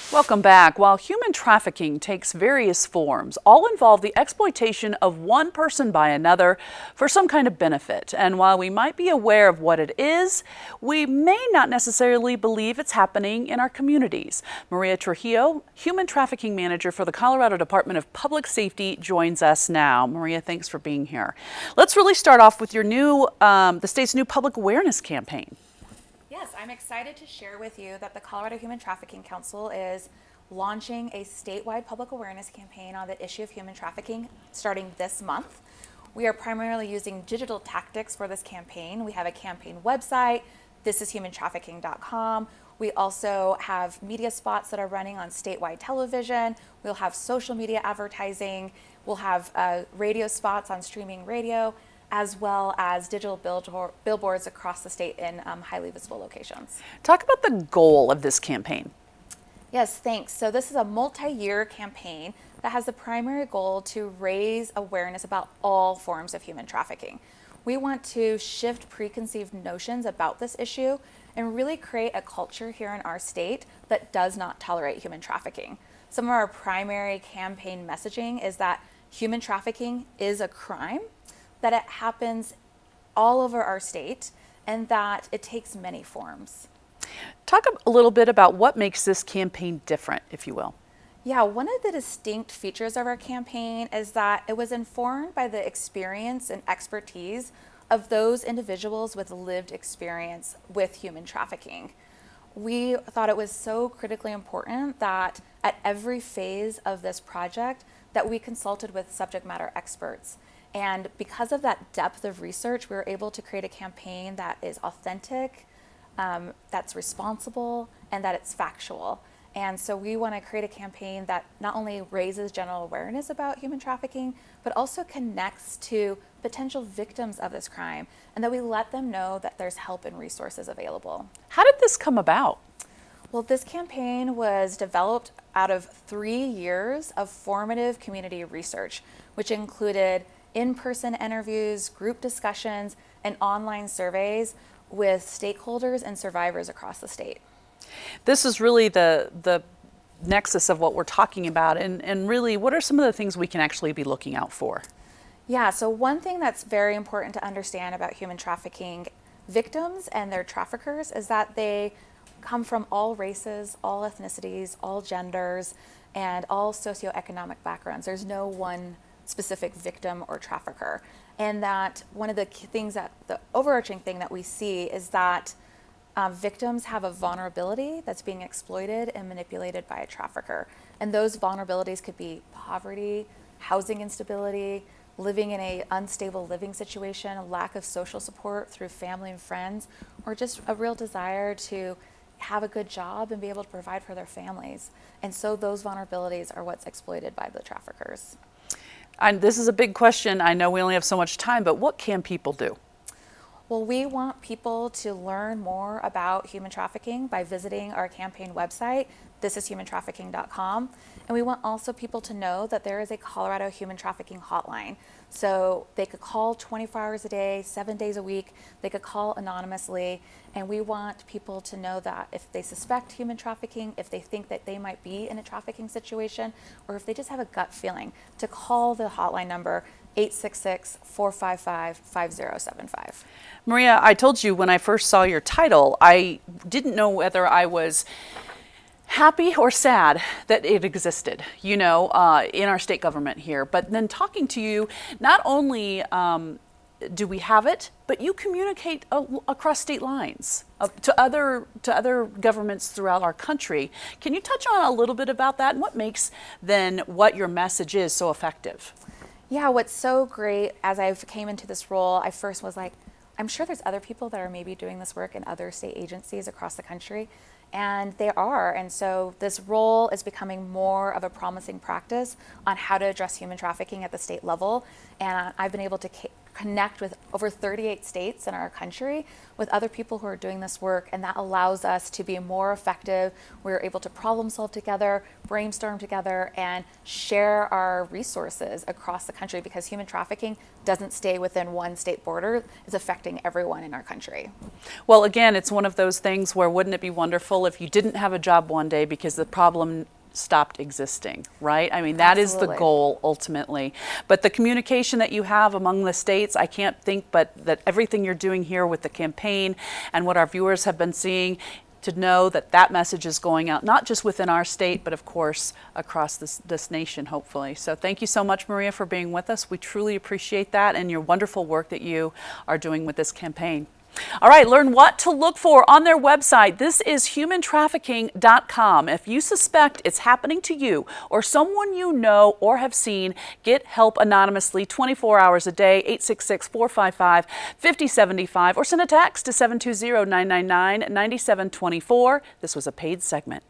Welcome back. While human trafficking takes various forms, all involve the exploitation of one person by another for some kind of benefit. And while we might be aware of what it is, we may not necessarily believe it's happening in our communities. Maria Trujillo, Human Trafficking Manager for the Colorado Department of Public Safety, joins us now. Maria, thanks for being here. Let's really start off with your new, the state's new public awareness campaign. Yes, I'm excited to share with you that the Colorado Human Trafficking Council is launching a statewide public awareness campaign on the issue of human trafficking starting this month. We are primarily using digital tactics for this campaign. We have a campaign website, thisishumantrafficking.com. We also have media spots that are running on statewide television. We'll have social media advertising. We'll have radio spots on streaming radio, as well as digital billboards across the state in highly visible locations. Talk about the goal of this campaign. Yes, thanks. So this is a multi-year campaign that has the primary goal to raise awareness about all forms of human trafficking. We want to shift preconceived notions about this issue and really create a culture here in our state that does not tolerate human trafficking. Some of our primary campaign messaging is that human trafficking is a crime, that it happens all over our state, and that it takes many forms. Talk a little bit about what makes this campaign different, if you will. Yeah, one of the distinct features of our campaign is that it was informed by the experience and expertise of those individuals with lived experience with human trafficking. We thought it was so critically important that at every phase of this project that we consulted with subject matter experts. And because of that depth of research, we were able to create a campaign that is authentic, that's responsible, and that it's factual. And so we want to create a campaign that not only raises general awareness about human trafficking, but also connects to potential victims of this crime, and that we let them know that there's help and resources available. How did this come about? Well, this campaign was developed out of 3 years of formative community research, which included in-person interviews, group discussions, and online surveys with stakeholders and survivors across the state. This is really the nexus of what we're talking about, and really, what are some of the things we can actually be looking out for? Yeah, so one thing that's very important to understand about human trafficking victims and their traffickers is that they come from all races, all ethnicities, all genders, and all socioeconomic backgrounds. There's no one specific victim or trafficker. And that one of the things that the overarching thing that we see is that victims have a vulnerability that's being exploited and manipulated by a trafficker. And those vulnerabilities could be poverty, housing instability, living in an unstable living situation, a lack of social support through family and friends, or just a real desire to have a good job and be able to provide for their families. And so those vulnerabilities are what's exploited by the traffickers. And this is a big question. I know we only have so much time, but what can people do? Well, we want people to learn more about human trafficking by visiting our campaign website, thisishumantrafficking.com. And we want also people to know that there is a Colorado human trafficking hotline. So they could call 24 hours a day, 7 days a week. They could call anonymously. And we want people to know that if they suspect human trafficking, if they think that they might be in a trafficking situation, or if they just have a gut feeling, to call the hotline number 866-455-5075. Maria, I told you when I first saw your title, I didn't know whether I was happy or sad that it existed, you know, in our state government here. But then talking to you, not only do we have it, but you communicate across state lines to other governments throughout our country. Can you touch on a little bit about that and what makes then what your message is so effective? Yeah, what's so great as I came into this role, I first was like, I'm sure there's other people that are maybe doing this work in other state agencies across the country, and they are. And so this role is becoming more of a promising practice on how to address human trafficking at the state level. And I've been able to connect with over 38 states in our country with other people who are doing this work, and that allows us to be more effective. We're able to problem solve together, brainstorm together, and share our resources across the country, because human trafficking doesn't stay within one state border. It's affecting everyone in our country. Well, again, it's one of those things where wouldn't it be wonderful if you didn't have a job one day because the problem stopped existing, right? I mean, that Absolutely. is the goal ultimately. But the communication that you have among the states, I can't think but that everything you're doing here with the campaign and what our viewers have been seeing, to know that that message is going out, not just within our state, but of course across this nation, hopefully. So thank you so much, Maria, for being with us. We truly appreciate that and your wonderful work that you are doing with this campaign. All right, learn what to look for on their website. This is humantrafficking.com. If you suspect it's happening to you or someone you know or have seen, get help anonymously 24 hours a day, 866-455-5075, or send a text to 720-999-9724. This was a paid segment.